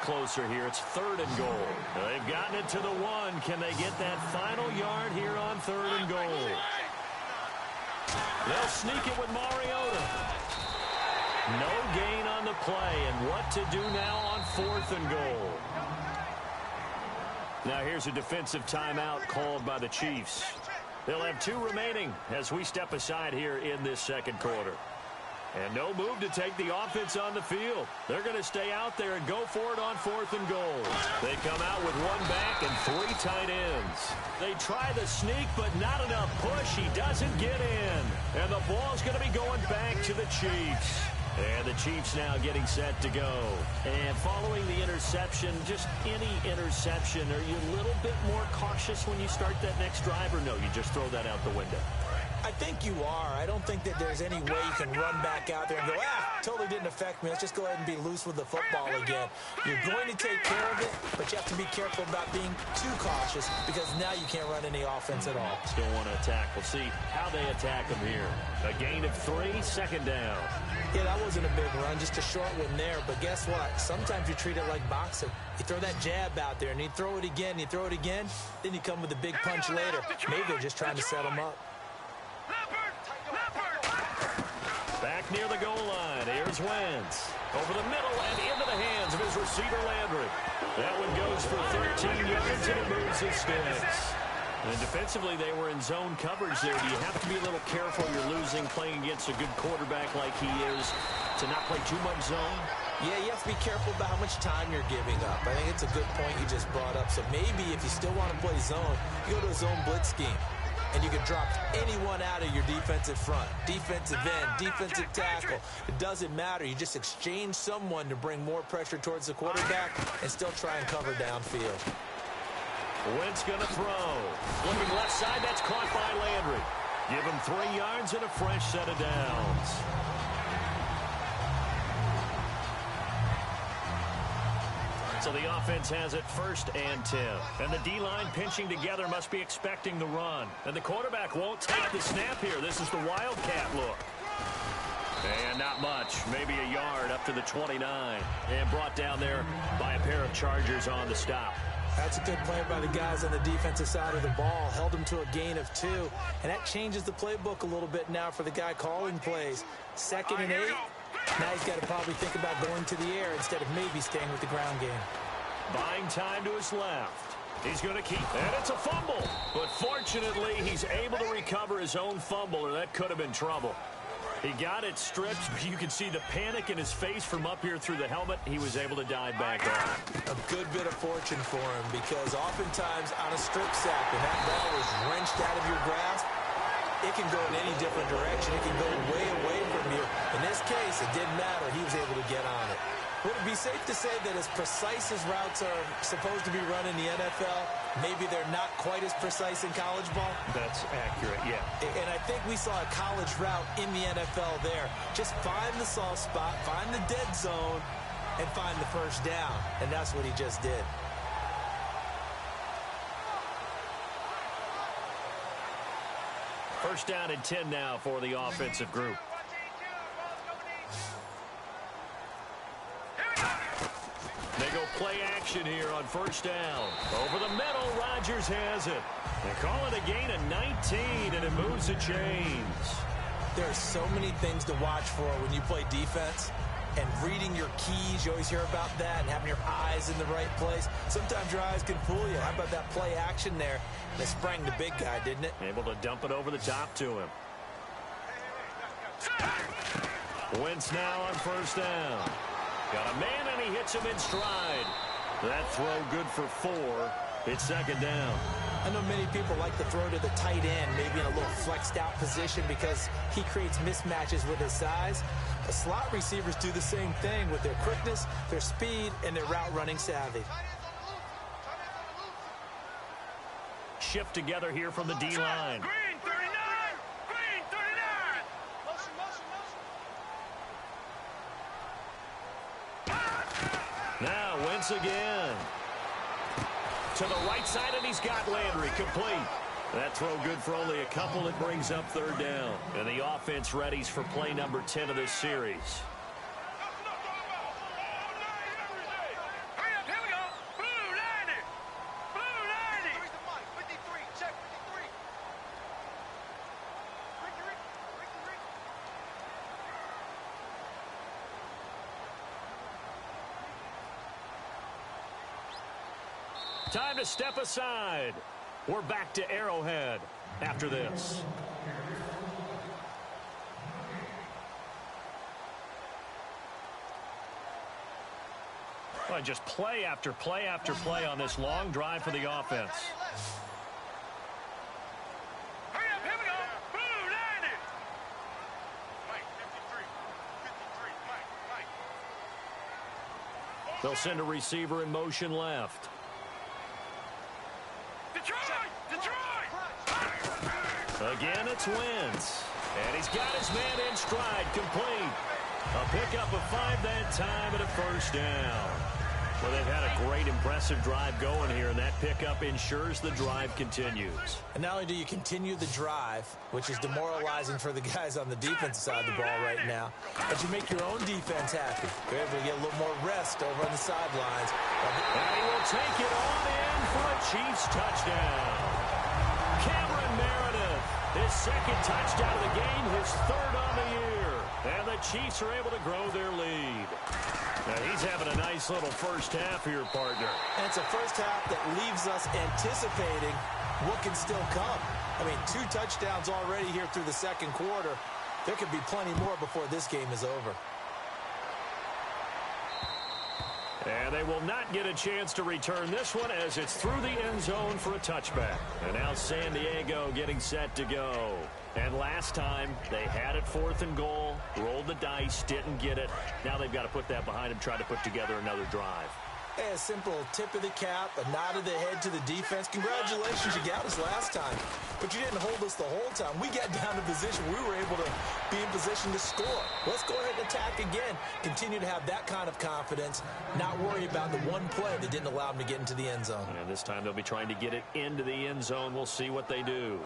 closer here. It's 3rd and goal. They've gotten it to the 1. Can they get that final yard here on 3rd and goal? They'll sneak it with Mariota. No gain on the play, and what to do now on 4th and goal. Now here's a defensive timeout called by the Chiefs. They'll have 2 remaining as we step aside here in this second quarter. And no move to take the offense on the field. They're going to stay out there and go for it on 4th and goal. They come out with 1 back and 3 tight ends. They try the sneak, but not enough push. He doesn't get in. And the ball's going to be going back to the Chiefs. And the Chiefs now getting set to go. And following the interception, just any interception, are you a little bit more cautious when you start that next drive, or no, you just throw that out the window? I think you are. I don't think that there's any way you can run back out there and go, totally didn't affect me. Let's just go ahead and be loose with the football again. You're going to take care of it, but you have to be careful about being too cautious because now you can't run any offense at all. Still want to attack. We'll see how they attack him here. A gain of 3, 2nd down. Yeah, that wasn't a big run, just a short one there. But guess what? Sometimes you treat it like boxing. You throw that jab out there, and you throw it again, you throw it again, then you come with a big punch later. Maybe they're just trying to set him up. Back near the goal line. Here's Wentz. Over the middle and into the hands of his receiver, Landry. That one goes for 13 yards, and it moves his sticks. And defensively, they were in zone coverage there. Do you have to be a little careful? You're losing, playing against a good quarterback like he is, to not play too much zone? Yeah, you have to be careful about how much time you're giving up. I think it's a good point you just brought up. So maybe if you still want to play zone, you go to a zone blitz scheme. And you can drop anyone out of your defensive front, defensive end, defensive tackle. It doesn't matter. You just exchange someone to bring more pressure towards the quarterback and still try and cover downfield. Wentz going to throw. Looking left side, that's caught by Landry. Give him 3 yards and a fresh set of downs. So the offense has it 1st and 10. And the D-line pinching together must be expecting the run. And the quarterback won't take the snap here. This is the Wildcat look. And not much. Maybe a yard up to the 29. And brought down there by a pair of Chargers on the stop. That's a good play by the guys on the defensive side of the ball. Held them to a gain of 2. And that changes the playbook a little bit now for the guy calling plays. 2nd and 8. Now he's got to probably think about going to the air instead of maybe staying with the ground game. Buying time to his left. He's going to keep, and it's a fumble. But fortunately, he's able to recover his own fumble, or that could have been trouble. He got it stripped, but you can see the panic in his face from up here through the helmet. He was able to dive back off. A good bit of fortune for him, because oftentimes on a strip sack, when that ball is wrenched out of your grasp, it can go in any different direction. It can go way away from you. In this case, it didn't matter. He was able to get on it. Would it be safe to say that as precise as routes are supposed to be run in the NFL, maybe they're not quite as precise in college ball? That's accurate, yeah. And I think we saw a college route in the NFL there. Just find the soft spot, find the dead zone, and find the first down. And that's what he just did. First down and 10 now for the offensive group. They go play action here on 1st down. Over the middle, Rodgers has it. They call it a gain of 19, and it moves the chains. There are so many things to watch for when you play defense. And reading your keys, you always hear about that, and having your eyes in the right place. Sometimes your eyes can fool you. How about that play action there? They sprang the big guy, didn't it? Able to dump it over the top to him. Wentz now on 1st down. Got a man, and he hits him in stride. That throw good for 4. It's 2nd down. I know many people like to throw to the tight end, maybe in a little flexed out position because he creates mismatches with his size. The slot receivers do the same thing with their quickness, their speed, and their route running savvy. Shift together here from the D-line. Green 39! Green 39! Motion, motion, motion. Now Wentz again. To the right side, and he's got Landry complete. That throw good for only a couple. It brings up 3rd down. And the offense readies for play number 10 of this series. Time to step aside. We're back to Arrowhead after this. Well, just play after play after play on this long drive for the offense. Hurry up, here we go. Blue, line it. Mike, 53, Mike. They'll send a receiver in motion left. Detroit! Again, it's Wentz. And he's got his man in stride, complete. A pickup of 5 that time and a first down. Well, they've had a great, impressive drive going here, and that pickup ensures the drive continues. And not only do you continue the drive, which is demoralizing for the guys on the defensive side of the ball right now, but you make your own defense happy. You're able to get a little more rest over on the sidelines. And he will take it on in for a Chiefs touchdown. Cameron Meredith, his second touchdown of the game, his third on the year. And the Chiefs are able to grow their lead. Now, he's having a nice little first half here, partner. And it's a first half that leaves us anticipating what can still come. I mean, 2 touchdowns already here through the second quarter. There could be plenty more before this game is over. And they will not get a chance to return this one as it's through the end zone for a touchback. And now San Diego getting set to go. And last time, they had it 4th and goal, rolled the dice, didn't get it. Now they've got to put that behind them, try to put together another drive. Hey, a simple tip of the cap, a nod of the head to the defense. Congratulations, you got us last time. But you didn't hold us the whole time. We got down to position. We were able to be in position to score. Let's go ahead and attack again. Continue to have that kind of confidence. Not worry about the one play that didn't allow them to get into the end zone. And this time they'll be trying to get it into the end zone. We'll see what they do.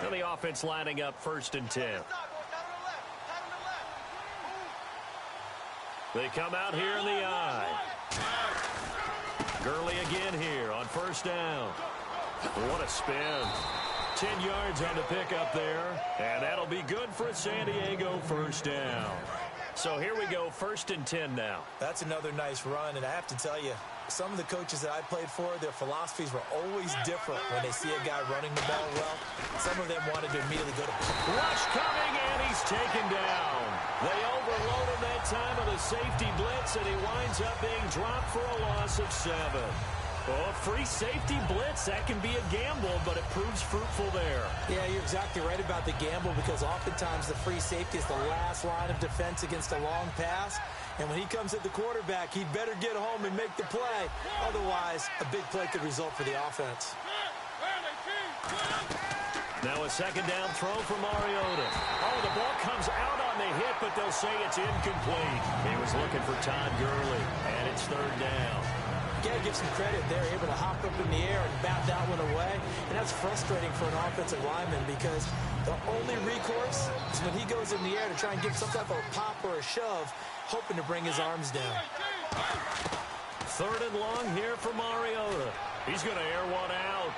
Now the offense lining up 1st and 10. They come out here in the eye. Gurley again here on 1st down. What a spin. 10 yards on the pickup there. And that'll be good for a San Diego first down. So here we go, 1st and 10 now. That's another nice run, and I have to tell you, some of the coaches that I played for, their philosophies were always different when they see a guy running the ball well. Some of them wanted to immediately go to... Rush coming, and he's taken down. They overload him that time with a safety blitz, and he winds up being dropped for a loss of 7. Well, a free safety blitz, that can be a gamble, but it proves fruitful there. Yeah, you're exactly right about the gamble because oftentimes the free safety is the last line of defense against a long pass. And when he comes at the quarterback, he'd better get home and make the play. Otherwise, a big play could result for the offense. Now a 2nd down throw for Mariota. Oh, the ball comes out on the hit, but they'll say it's incomplete. He was looking for Todd Gurley, and it's 3rd down. You gotta give some credit. They're able to hop up in the air and bat that one away. And that's frustrating for an offensive lineman because the only recourse is when he goes in the air to try and give some type of a pop or a shove, hoping to bring his arms down. 3rd and long here for Mariota. He's going to air one out.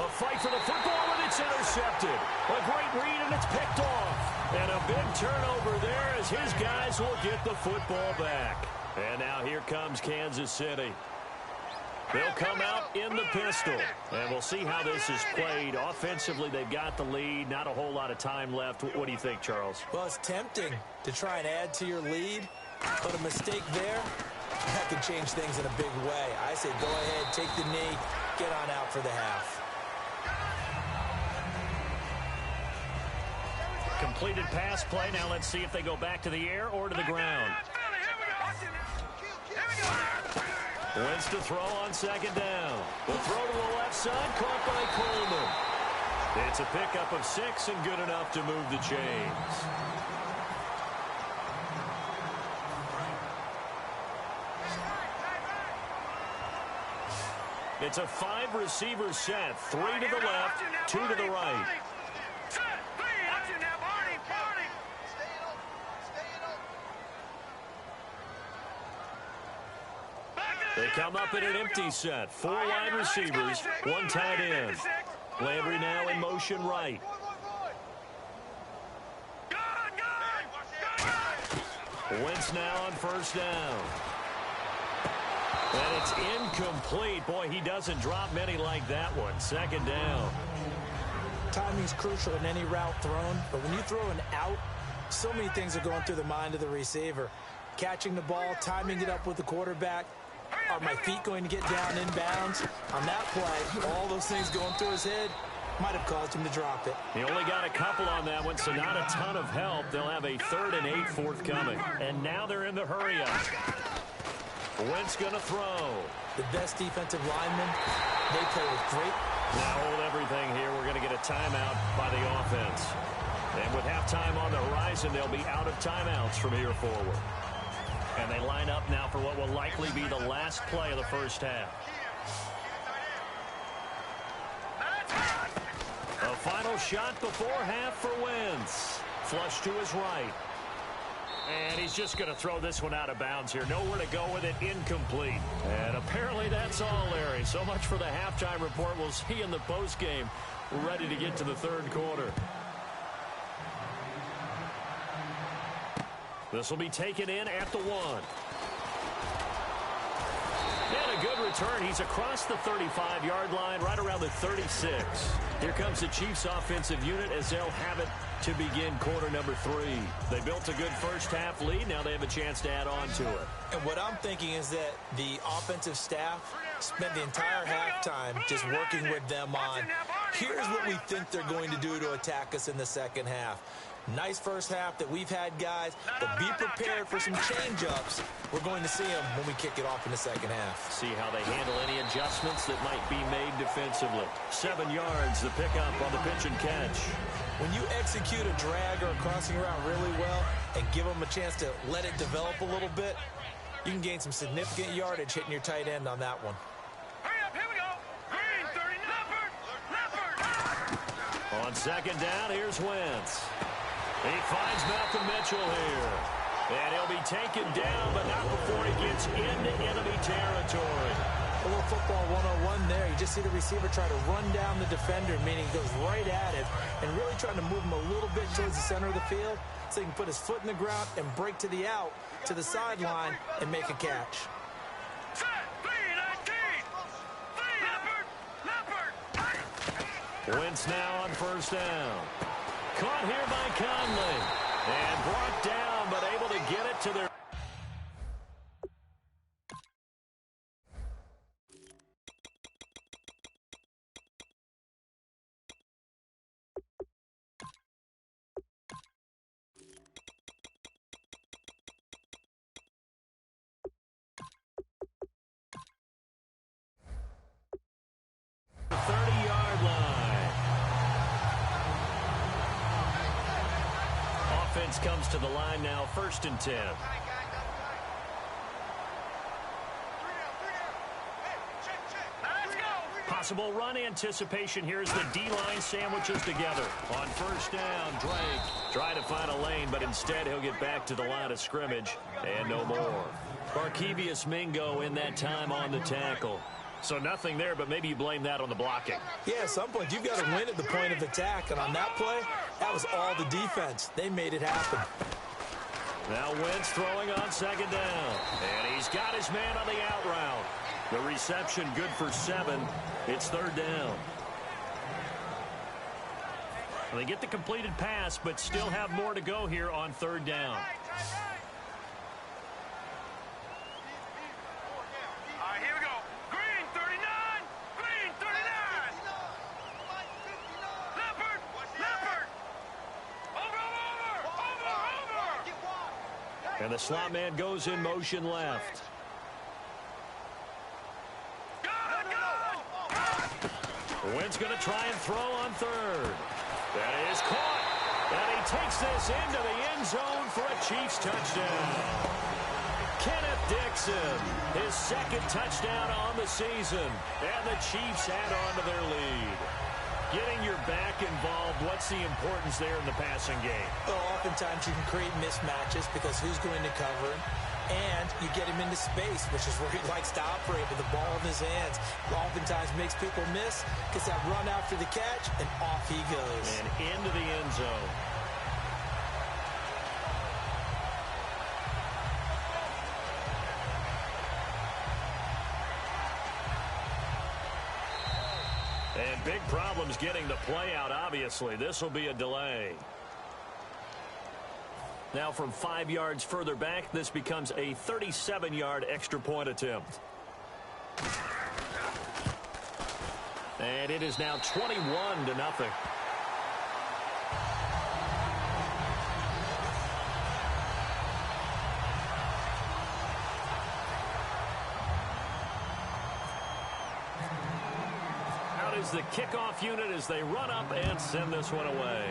A fight for the football, and it's intercepted. A great read, and it's picked off. And a big turnover there as his guys will get the football back. And now here comes Kansas City. They'll come out in the pistol. And we'll see how this is played. Offensively, they've got the lead. Not a whole lot of time left. What do you think, Charles? Well, it's tempting to try and add to your lead. But a mistake there, that could change things in a big way. I say go ahead, take the knee, get on out for the half. Completed pass play. Now let's see if they go back to the air or to the ground. Wentz to throw on 2nd down. The throw to the left side, caught by Coleman. It's a pickup of 6 and good enough to move the chains. It's a 5-receiver set. 3 to the left, 2 to the right. They come up in an empty set. 4 wide receivers, 1 tight end. Landry now in motion right. Wentz now on 1st down. And it's incomplete. Boy, he doesn't drop many like that one. Second down. Timing's crucial in any route thrown, but when you throw an out, so many things are going through the mind of the receiver. Catching the ball, timing it up with the quarterback. Are my feet going to get down inbounds? On that play, all those things going through his head might have caused him to drop it. He only got a couple on that one, so not a ton of help. They'll have a 3rd and 8 forthcoming. And now they're in the hurry-up. Wentz going to throw. The best defensive linemen, they play with great. Now hold everything here. We're going to get a timeout by the offense. And with halftime on the horizon, they'll be out of timeouts from here forward. And they line up now for what will likely be the last play of the first half. A final shot before half for Wentz. Flush to his right. And he's just going to throw this one out of bounds here. Nowhere to go with it. Incomplete. And apparently that's all, Larry. So much for the halftime report. We'll see in the postgame. We're ready to get to the third quarter. This will be taken in at the 1. And a good return. He's across the 35-yard line, right around the 36. Here comes the Chiefs' offensive unit as they'll have it to begin quarter number 3. They built a good first-half lead. Now they have a chance to add on to it. And what I'm thinking is that the offensive staff spent the entire halftime just working with them on, here's what we think they're going to do to attack us in the second half. Nice first half that we've had, guys, but be prepared for some change-ups. We're going to see them when we kick it off in the second half. See how they handle any adjustments that might be made defensively. 7 yards, the pickup on the pitch and catch. When you execute a drag or a crossing route really well and give them a chance to let it develop a little bit, you can gain some significant yardage hitting your tight end on that one. Hurry up, here we go. Green, 30, Leopard. On second down, here's Wentz. He finds Malcolm Mitchell here. And he'll be taken down, but not before he gets into enemy territory. A little football 101 there. You just see the receiver try to run down the defender, meaning he goes right at it, and really trying to move him a little bit towards the center of the field so he can put his foot in the ground and break to the out, to the sideline, and make a catch. Set, 3-19. Leopard. Wentz now on first down. Caught here by Conley. And brought down, but able to get it to their... The 30-yard line. Offense comes to the line now, 1st and 10. Possible run anticipation here as the D-line sandwiches together. On first down, Drake trying to find a lane, but instead he'll get back to the line of scrimmage and no more. Barkevious Mingo in that time on the tackle. So nothing there, but maybe you blame that on the blocking. Yeah, at some point, you've got to win at the point of attack. And on that play, that was all the defense. They made it happen. Now Wentz throwing on second down. And he's got his man on the out route. The reception good for 7. It's 3rd down. Well, they get the completed pass, but still have more to go here on 3rd down. And the slot man goes in motion left. Wentz going to try and throw on 3rd. That is caught. And he takes this into the end zone for a Chiefs touchdown. Kenneth Dixon, his 2nd touchdown on the season. And the Chiefs add on to their lead. Getting your back involved, what's the importance there in the passing game? Well, oftentimes you can create mismatches because who's going to cover him? And you get him into space, which is where he likes to operate with the ball in his hands. Oftentimes makes people miss, gets that run after the catch, and off he goes. And into the end zone. And big problems getting the play out, obviously. This will be a delay. Now from 5 yards further back, this becomes a 37-yard extra point attempt. And it is now 21-0. Out is the kickoff unit as they run up and send this one away.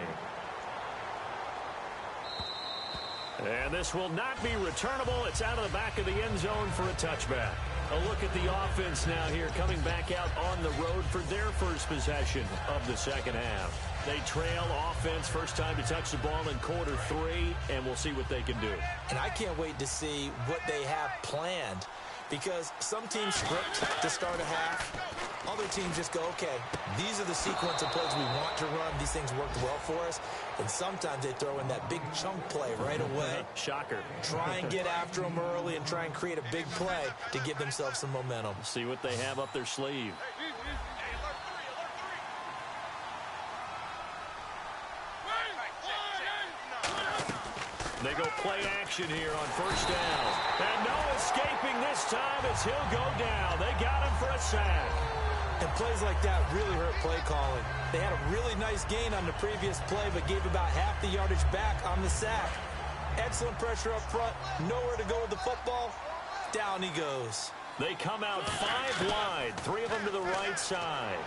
And this will not be returnable. It's out of the back of the end zone for a touchback. A look at the offense now here, coming back out on the road for their first possession of the second half. They trail offense, first time to touch the ball in quarter 3, and we'll see what they can do. And I can't wait to see what they have planned, because some teams script to start a half. Other teams just go, okay, these are the sequence of plays we want to run. These things worked well for us. And sometimes they throw in that big chunk play right away. Shocker. Try and get after them early and try and create a big play to give themselves some momentum. See what they have up their sleeve. They go play action here on first down. And no escaping this time as he'll go down. They got him for a sack. And plays like that really hurt play calling. They had a really nice gain on the previous play, but gave about half the yardage back on the sack. Excellent pressure up front. Nowhere to go with the football. Down he goes. They come out 5 wide. 3 of them to the right side.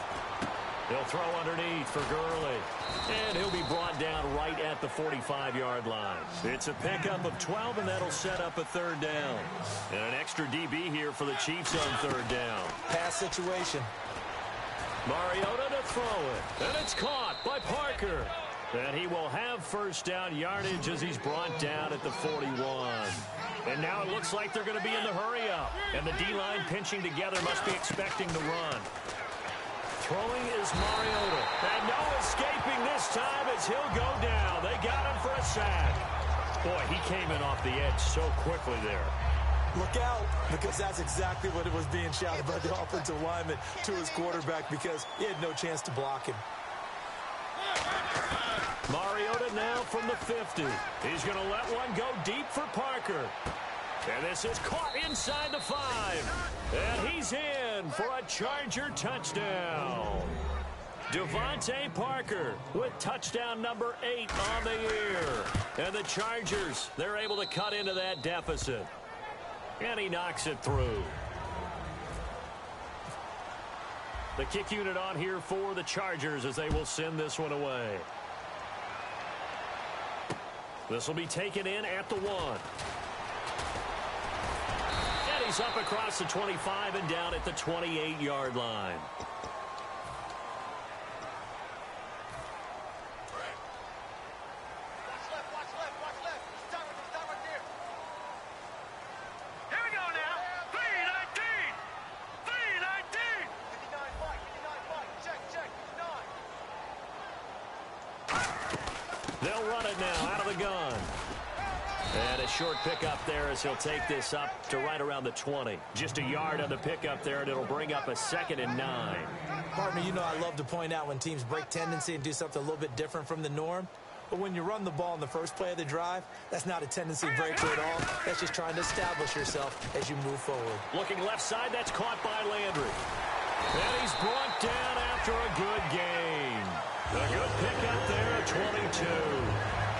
They'll throw underneath for Gurley. And he'll be brought down right at the 45-yard line. It's a pickup of 12, and that'll set up a third down. And an extra DB here for the Chiefs on third down. Pass situation. Mariota to throw it. And it's caught by Parker. And he will have first down yardage as he's brought down at the 41. And now it looks like they're going to be in the hurry-up. And the D-line pinching together must be expecting the run. Throwing is Mariota. And no escaping this time as he'll go down. They got him for a sack. Boy, he came in off the edge so quickly there. Look out, because that's exactly what it was being shouted by the offensive lineman to his quarterback, because he had no chance to block him. Mariota now from the 50. He's going to let one go deep for Parker. And this is caught inside the 5. And he's in for a Charger touchdown. Devontae Parker with touchdown number 8 on the year. And the Chargers, they're able to cut into that deficit. And he knocks it through. The kick unit on here for the Chargers as they will send this one away. This will be taken in at the 1. And he's up across the 25 and down at the 28-yard line. They'll run it now out of the gun. And a short pickup there as he'll take this up to right around the 20. Just a yard on the pickup there, and it'll bring up a 2nd and 9. Partner, you know I love to point out when teams break tendency and do something a little bit different from the norm. But when you run the ball in the first play of the drive, that's not a tendency breaker at all. That's just trying to establish yourself as you move forward. Looking left side, that's caught by Landry. And he's brought down after a good gain. A good pickup there at 22.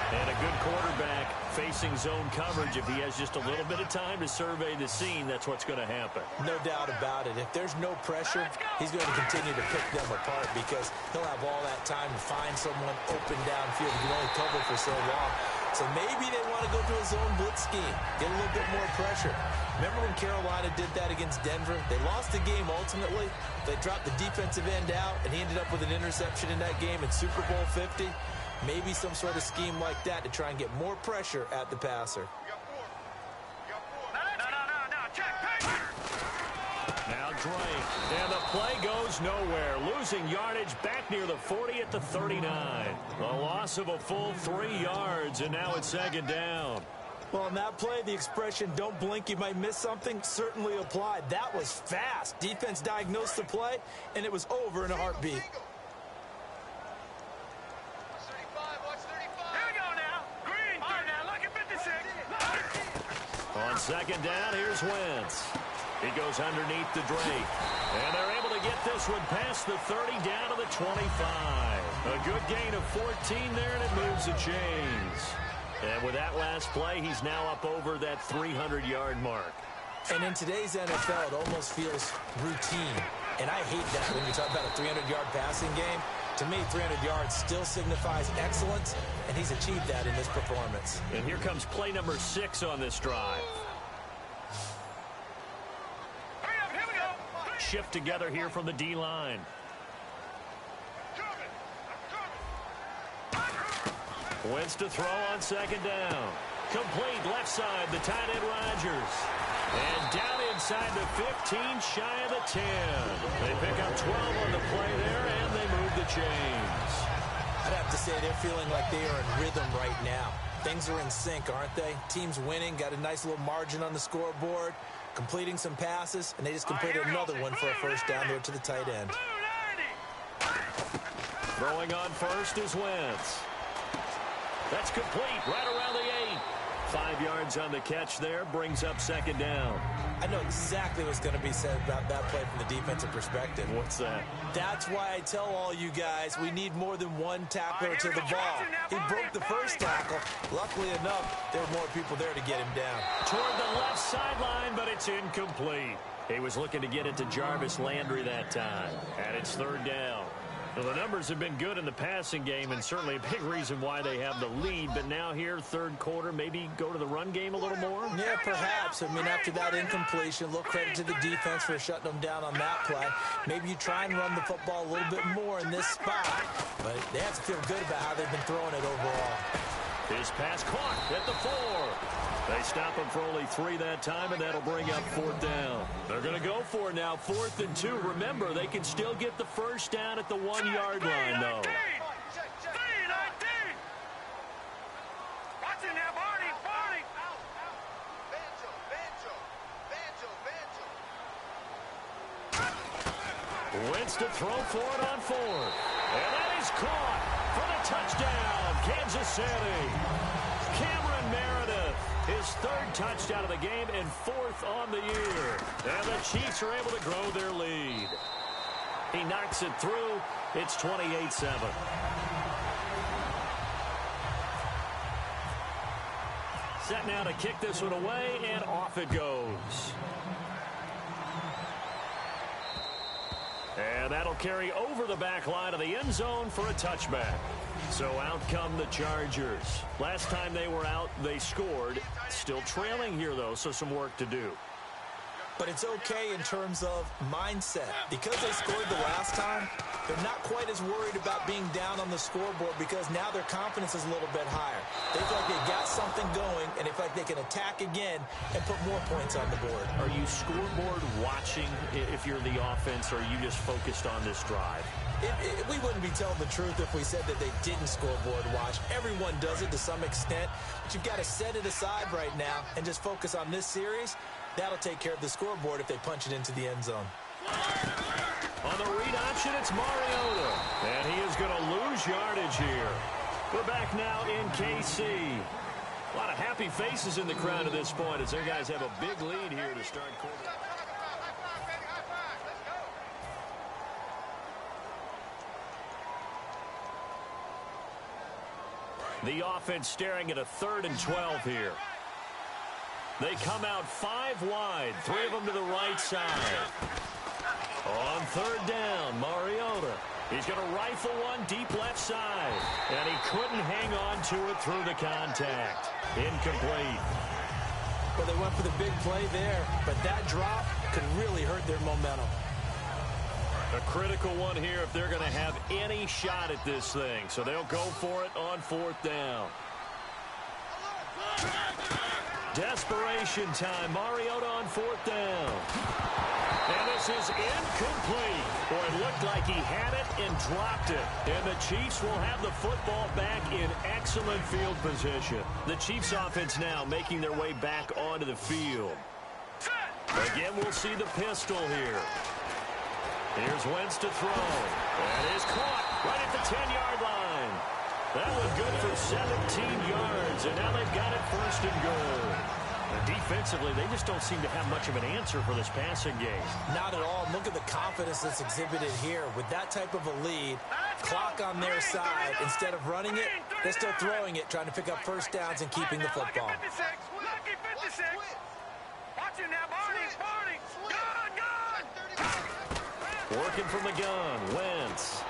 And a good quarterback facing zone coverage. If he has just a little bit of time to survey the scene, that's what's going to happen. No doubt about it. If there's no pressure, he's going to continue to pick them apart because he'll have all that time to find someone open downfield. He can only cover for so long. So maybe they want to go to a zone blitz scheme, get a little bit more pressure. Remember when Carolina did that against Denver? They lost the game ultimately. They dropped the defensive end out, and he ended up with an interception in that game in Super Bowl 50. Maybe some sort of scheme like that to try and get more pressure at the passer. Now Drake, and the play goes nowhere. Losing yardage back near the 40 at the 39. A loss of a full 3 yards, and now it's 2nd down. Well, on that play, the expression, don't blink, you might miss something, certainly applied. That was fast. Defense diagnosed the play, and it was over in a heartbeat. On second down, here's Wentz. He goes underneath the Drake. And they're able to get this one past the 30 down to the 25. A good gain of 14 there, and it moves the chains. And with that last play, he's now up over that 300-yard mark. And in today's NFL, it almost feels routine. And I hate that when you talk about a 300-yard passing game. To me, 300 yards still signifies excellence, and he's achieved that in this performance. And here comes play number 6 on this drive. Here we go. Shift together here from the D-line. Wentz to throw on second down. Complete left side, the tight end Rodgers. And down inside the 15, shy of the 10. They pick up 12 on the play there, and they move the chains. I'd have to say they're feeling like they are in rhythm right now. Things are in sync, aren't they? Team's winning, got a nice little margin on the scoreboard, completing some passes, and they just completed another one for a first down there to the tight end. Throwing on first is Wentz. That's complete, right around the 8. 5 yards on the catch there, brings up second down. I know exactly what's going to be said about that play from the defensive perspective. What's that? That's why I tell all you guys we need more than one tackler to the ball. He broke the first tackle. Luckily enough, there were more people there to get him down. Toward the left sideline, but it's incomplete. He was looking to get it to Jarvis Landry that time, and it's third down. Well, the numbers have been good in the passing game, and certainly a big reason why they have the lead. But now here, third quarter, maybe go to the run game a little more? Yeah, perhaps. I mean, after that incompletion, a little credit to the defense for shutting them down on that play. Maybe you try and run the football a little bit more in this spot. But they have to feel good about how they've been throwing it overall. His pass caught at the 4. They stop him for only 3 that time, and that'll bring up fourth down. They're going to go for it now, 4th and 2. Remember, they can still get the first down at the 1-yard line, though. Wentz to throw for it on 4th. And that is caught for the touchdown, Kansas City. Cameron Meredith, his 3rd touchdown of the game and 4th on the year. And the Chiefs are able to grow their lead. He knocks it through. It's 28-7. Set now to kick this one away, and off it goes. And that'll carry over the back line of the end zone for a touchback. So out come the Chargers. Last time they were out, they scored. Still trailing here, though, so some work to do. But it's okay in terms of mindset. Because they scored the last time, they're not quite as worried about being down on the scoreboard because now their confidence is a little bit higher. They feel like they've got something going, and they feel like they can attack again and put more points on the board. Are you scoreboard watching if you're the offense, or are you just focused on this drive? We wouldn't be telling the truth if we said that they didn't scoreboard watch. Everyone does it to some extent, but you've got to set it aside right now and just focus on this series. That'll take care of the scoreboard if they punch it into the end zone. On the read option, it's Mariota. And he is going to lose yardage here. We're back now in KC. A lot of happy faces in the crowd at this point as their guys have a big lead here to start quarter. The offense staring at a 3rd and 12 here. They come out 5 wide, 3 of them to the right side. On 3rd down, Mariota. He's going to rifle one deep left side. And he couldn't hang on to it through the contact. Incomplete. Well, they went for the big play there, but that drop could really hurt their momentum. A critical one here if they're going to have any shot at this thing. So they'll go for it on 4th down. Desperation time. Mariota on 4th down. And this is incomplete. Boy, it looked like he had it and dropped it. And the Chiefs will have the football back in excellent field position. The Chiefs offense now making their way back onto the field. Again, we'll see the pistol here. Here's Wentz to throw. And is caught right at the 10-yard line. That was good for 17 yards, and now they've got it 1st and goal. Defensively, they just don't seem to have much of an answer for this passing game. Not at all. Look at the confidence that's exhibited here. With that type of a lead, clock on their side, instead of running it, they're still throwing it, trying to pick up first downs and keeping the football. Lucky 56. Watch him now, Barney. Gun. Working from the gun, Wentz.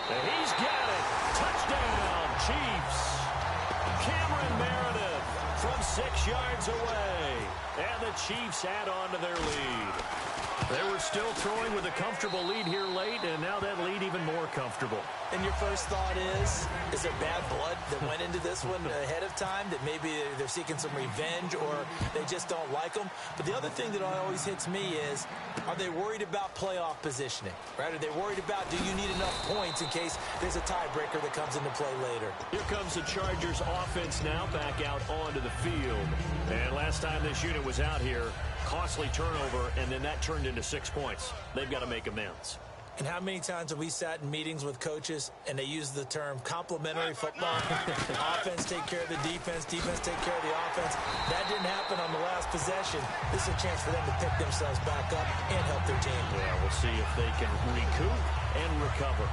And he's got it. Touchdown, Chiefs. Cameron Meredith from 6 yards away. And the Chiefs add on to their lead. They were still throwing with a comfortable lead here late, and now that lead even more comfortable. And your first thought is there bad blood that went into this one ahead of time, that maybe they're seeking some revenge or they just don't like them? But the other thing that always hits me is, are they worried about playoff positioning? Right? Are they worried about, do you need enough points in case there's a tiebreaker that comes into play later? Here comes the Chargers offense now back out onto the field. And last time this unit was out here, costly turnover, and then that turned into 6 points. They've got to make amends. And how many times have we sat in meetings with coaches and they use the term complementary football? Offense take care of the defense, defense take care of the offense. That didn't happen on the last possession. This is a chance for them to pick themselves back up and help their team. Yeah, we'll see if they can recoup and recover.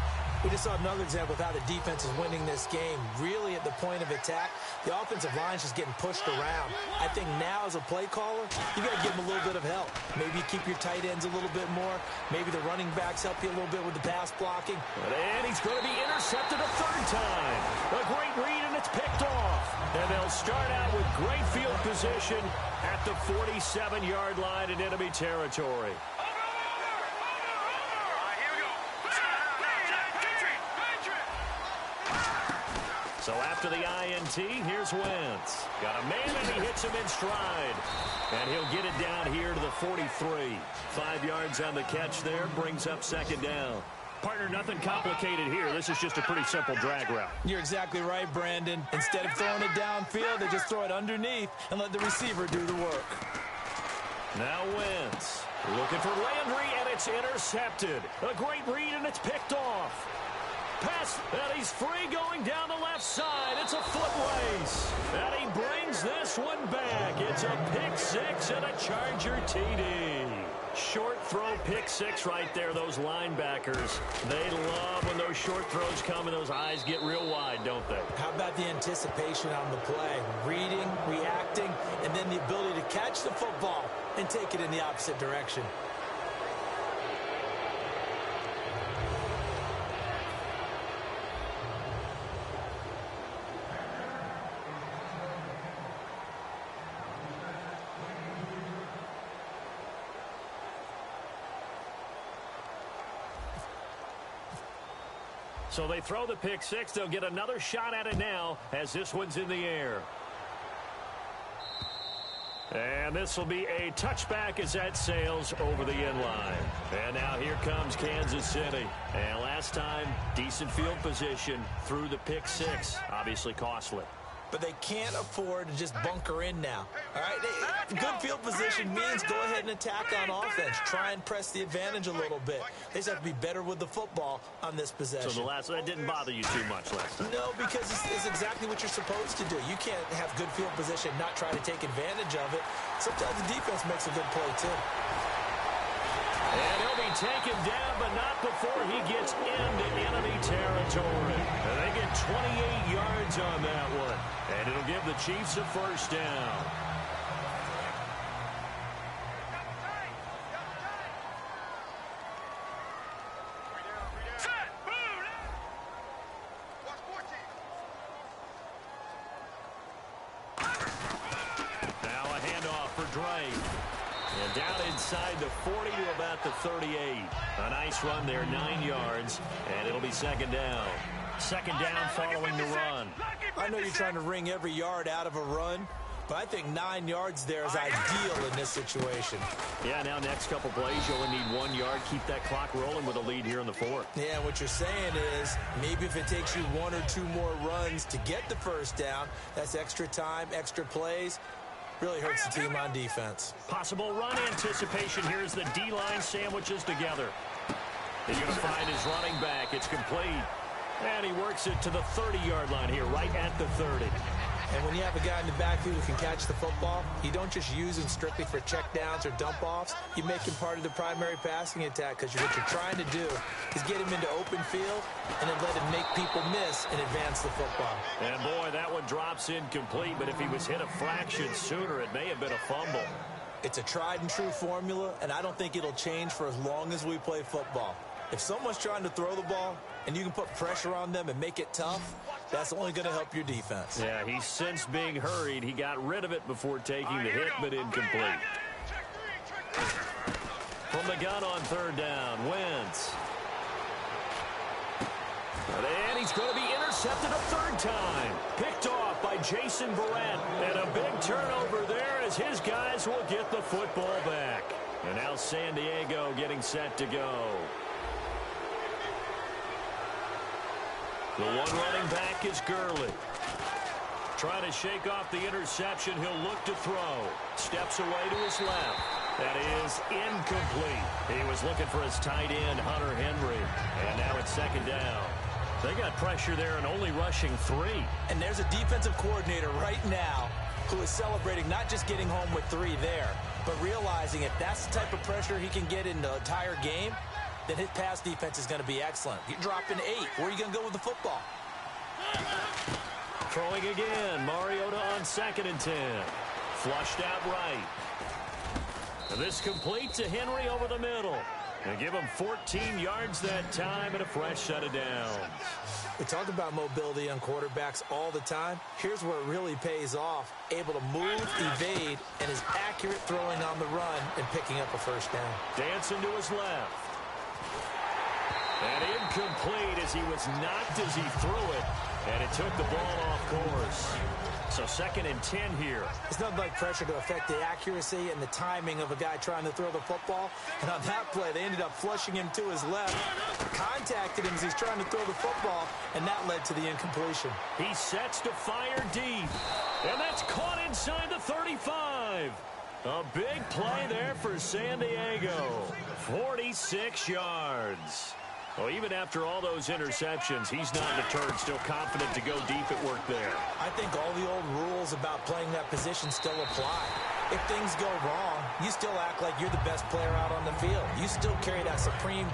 We just saw another example of how the defense is winning this game. Really at the point of attack, the offensive line is just getting pushed around. I think now as a play caller, you got to give them a little bit of help. Maybe keep your tight ends a little bit more. Maybe the running backs help you a little bit with the pass blocking. And he's going to be intercepted a third time. A great read, and it's picked off. And they'll start out with great field position at the 47-yard line in enemy territory. So after the INT, here's Wentz. Got a man, and he hits him in stride. And he'll get it down here to the 43. 5 yards on the catch there, brings up second down. Partner, nothing complicated here. This is just a pretty simple drag route. You're exactly right, Brandon. Instead of throwing it downfield, they just throw it underneath and let the receiver do the work. Now Wentz looking for Landry, and it's intercepted. A great read, and it's picked off. Pass, and he's free going down the left side. It's a foot race. And he brings this one back. It's a pick six and a Charger TD. Short throw pick six right there, those linebackers. They love when those short throws come and those eyes get real wide, don't they? How about the anticipation on the play? Reading, reacting, and then the ability to catch the football and take it in the opposite direction. So they throw the pick six. They'll get another shot at it now as this one's in the air. And this will be a touchback as that sails over the end line. And now here comes Kansas City. And last time, decent field position through the pick six. Obviously costly. But they can't afford to just bunker in now. All right, good field position means go ahead and attack on offense. Try and press the advantage a little bit. They just have to be better with the football on this possession. So that didn't bother you too much last time? No, because it's exactly what you're supposed to do. You can't have good field position, not try to take advantage of it. Sometimes the defense makes a good play too. And he'll be taken down, but not before he gets into enemy territory. And they get 28 yards on that one. And it'll give the Chiefs a first down. Now a handoff for Drake. And down inside the 40 to about the 38. A nice run there, 9 yards, and it'll be second down. Second down following the run. I know you're trying to wring every yard out of a run, but I think 9 yards there is ideal in this situation. Yeah, now next couple plays, you only need 1 yard. Keep that clock rolling with a lead here in the fourth. Yeah, what you're saying is maybe if it takes you 1 or 2 more runs to get the first down, that's extra time, extra plays. Really hurts the team on defense. Possible run anticipation. Here's the D-line sandwiches together. He's going to find his running back. It's complete. And he works it to the 30-yard line here, right at the 30. And when you have a guy in the backfield who can catch the football, you don't just use him strictly for checkdowns or dump-offs. You make him part of the primary passing attack because what you're trying to do is get him into open field and then let him make people miss and advance the football. And, boy, that one drops incomplete, but if he was hit a fraction sooner, it may have been a fumble. It's a tried-and-true formula, and I don't think it'll change for as long as we play football. If someone's trying to throw the ball and you can put pressure on them and make it tough, that's only going to help your defense. Yeah, he's since being hurried. He got rid of it before taking the hit, but incomplete. From the gun on third down, Wentz. And he's going to be intercepted a third time. Picked off by Jason Barrett. And a big turnover there as his guys will get the football back. And now San Diego getting set to go. The one running back is Gurley. Trying to shake off the interception. He'll look to throw. Steps away to his left. That is incomplete. He was looking for his tight end, Hunter Henry. And now it's second down. They got pressure there and only rushing 3. And there's a defensive coordinator right now who is celebrating not just getting home with 3 there, but realizing if that's the type of pressure he can get in the entire game, then his pass defense is going to be excellent. You're dropping 8. Where are you going to go with the football? Throwing again. Mariota on 2nd and 10. Flushed out right. And this complete to Henry over the middle. And give him 14 yards that time and a fresh set of downs. We talk about mobility on quarterbacks all the time. Here's where it really pays off. Able to move, evade, and is accurate throwing on the run and picking up a first down. Dancing to his left. And incomplete as he was knocked as he threw it. And it took the ball off course. So 2nd and 10 here. It's nothing like pressure to affect the accuracy and the timing of a guy trying to throw the football. And on that play, they ended up flushing him to his left. Contacted him as he's trying to throw the football, and that led to the incompletion. He sets to fire deep. And that's caught inside the 35. A big play there for San Diego. 46 yards. Well, even after all those interceptions, he's not deterred, still confident to go deep at work there. I think all the old rules about playing that position still apply. If things go wrong, you still act like you're the best player out on the field. You still carry that supreme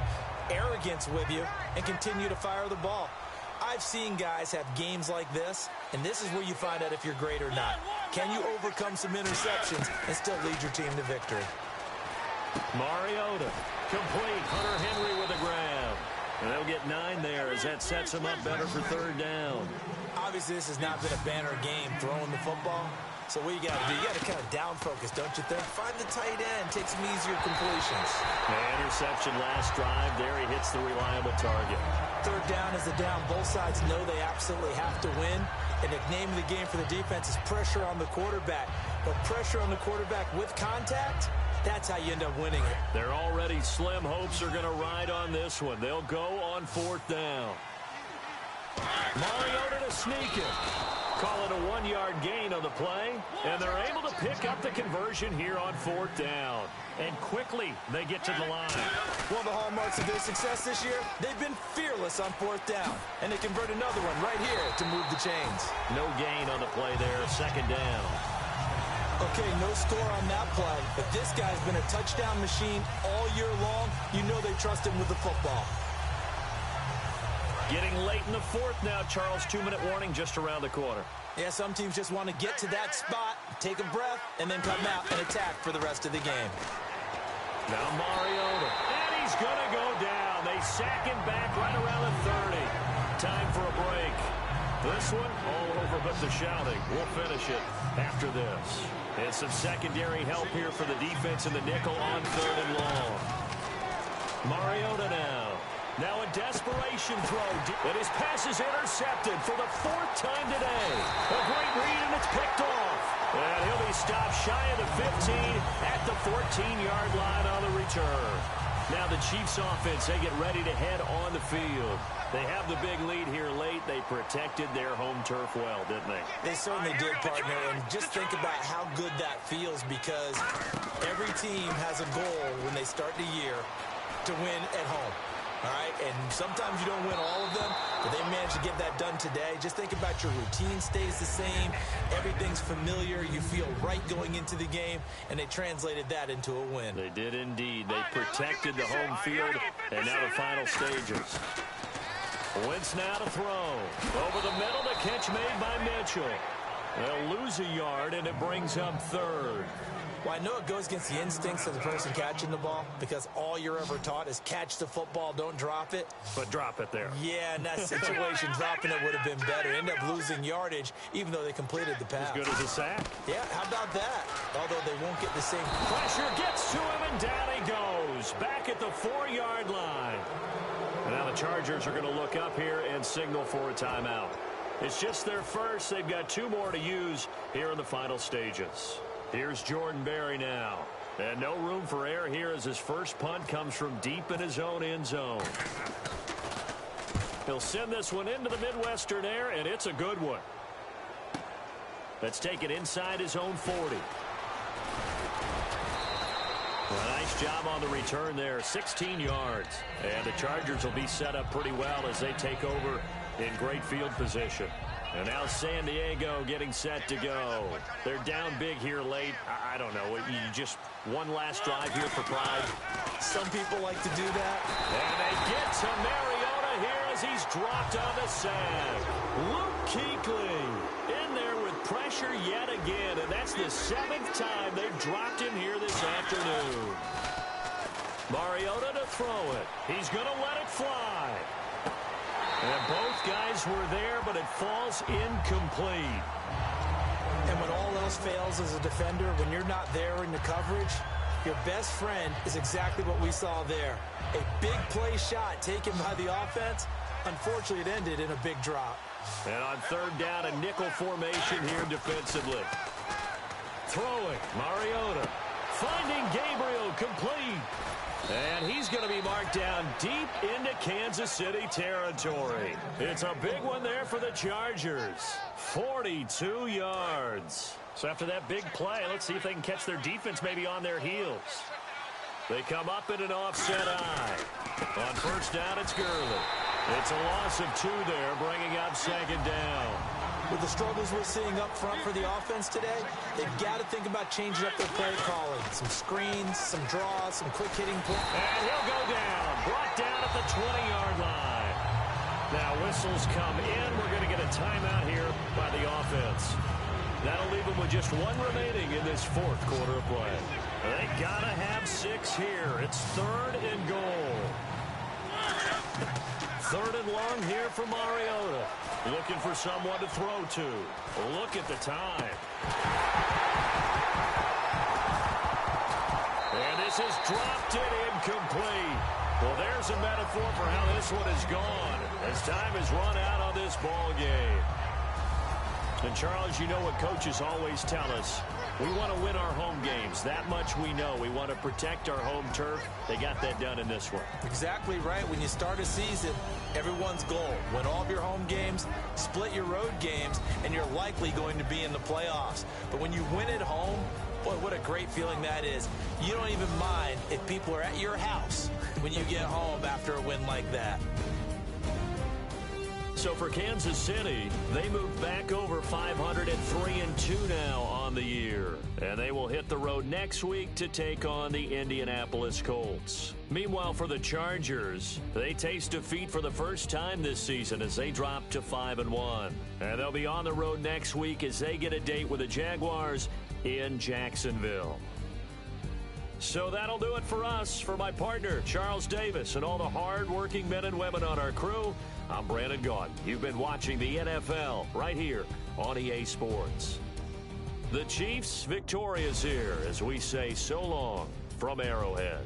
arrogance with you and continue to fire the ball. I've seen guys have games like this, and this is where you find out if you're great or not. Can you overcome some interceptions and still lead your team to victory? Mariota, complete. Hunter Henry with a grab. And they'll get 9 there as that sets him up better for third down. Obviously, this has not been a banner game throwing the football. So what you got to do, you got to kind of down focus, don't you think? Find the tight end, take some easier completions. The interception last drive. There he hits the reliable target. Third down is the down. Both sides know they absolutely have to win. And the name of the game for the defense is pressure on the quarterback. But pressure on the quarterback with contact, that's how you end up winning it. Their already slim hopes are going to ride on this one. They'll go on 4th down. Mariota to sneak it. Call it a 1-yard gain on the play. And they're able to pick up the conversion here on 4th down. And quickly, they get to the line. One of the hallmarks of their success this year, they've been fearless on 4th down. And they convert another one right here to move the chains. No gain on the play there. 2nd down. Okay, no score on that play, but this guy's been a touchdown machine all year long. You know they trust him with the football. Getting late in the 4th now, Charles. 2-minute warning just around the corner. Yeah, some teams just want to get to that spot, take a breath, and then come out and attack for the rest of the game. Now Mariota, and he's going to go down. They sack him back right around the 30. Time for a break. This one, all over but the shouting. We'll finish it after this. And some secondary help here for the defense in the nickel on 3rd and long. Mariota now. Now a desperation throw. And his pass is intercepted for the 4th time today. A great read, and it's picked off. And he'll be stopped shy of the 15 at the 14-yard line on the return. Now the Chiefs offense, they get ready to head on the field. They have the big lead here late. They protected their home turf well, didn't they? They certainly did, partner. And just think about how good that feels, because every team has a goal when they start the year to win at home. All right, and sometimes you don't win all of them, but they managed to get that done today. Just think about your routine stays the same. Everything's familiar. You feel right going into the game, and they translated that into a win. They did indeed. They protected the home field, and now the final stages. Wentz now to throw. Over the middle, the catch made by Mitchell. They'll lose a yard, and it brings up third. Well, I know it goes against the instincts of the person catching the ball because all you're ever taught is catch the football, don't drop it. But drop it there. Yeah, in that situation, dropping it would have been better. End up losing yardage, even though they completed the pass. As good as a sack. Yeah, how about that? Although they won't get the same. Pressure gets to him, and down he goes. Back at the 4-yard line. And now the Chargers are going to look up here and signal for a timeout. It's just their first. They've got 2 more to use here in the final stages. Here's Jordan Berry now. And no room for error here as his first punt comes from deep in his own end zone. He'll send this one into the Midwestern air, and it's a good one. Let's take it inside his own 40. A nice job on the return there, 16 yards. And the Chargers will be set up pretty well as they take over in great field position. And now San Diego getting set to go. They're down big here late. I don't know. You just one last drive here for pride. Some people like to do that. And they get to Mariota here as he's dropped on the sack. Luke Kuechly in there with pressure yet again. And that's the 7th time they've dropped him here this afternoon. Mariota to throw it. He's going to let it fly. And both guys were there, but it falls incomplete. And when all else fails as a defender, when you're not there in the coverage, your best friend is exactly what we saw there. A big play shot taken by the offense. Unfortunately, it ended in a big drop. And on 3rd down, a nickel formation here defensively. Throwing, Mariota. Finding Gabriel, complete. And he's going to be marked down deep into Kansas City territory. It's a big one there for the Chargers. 42 yards. So after that big play, let's see if they can catch their defense maybe on their heels. They come up in an offset eye. On 1st down, it's Gurley. It's a loss of 2 there, bringing up 2nd down. With the struggles we're seeing up front for the offense today, they've got to think about changing up their play calling. Some screens, some draws, some quick hitting plays. And he'll go down. Brought down at the 20-yard line. Now whistles come in. We're going to get a timeout here by the offense. That'll leave them with just 1 remaining in this 4th quarter of play. They got to have 6 here. It's 3rd and goal. 3rd and long here for Mariota. Looking for someone to throw to. Look at the time. And this is dropped it incomplete. Well, there's a metaphor for how this one is gone as time has run out on this ball game. And, Charles, you know what coaches always tell us. We want to win our home games. That much we know. We want to protect our home turf. They got that done in this one. Exactly right. When you start a season, everyone's goal, win all of your home games, split your road games, and you're likely going to be in the playoffs. But when you win at home, boy, what a great feeling that is. You don't even mind if people are at your house when you get home after a win like that. So for Kansas City, they move back over 503-2 now on the year. And they will hit the road next week to take on the Indianapolis Colts. Meanwhile, for the Chargers, they taste defeat for the first time this season as they drop to 5-1. And they'll be on the road next week as they get a date with the Jaguars in Jacksonville. So that'll do it for us. For my partner, Charles Davis, and all the hard-working men and women on our crew, I'm Brandon Gaudin. You've been watching the NFL right here on EA Sports. The Chiefs victorious here as we say so long from Arrowhead.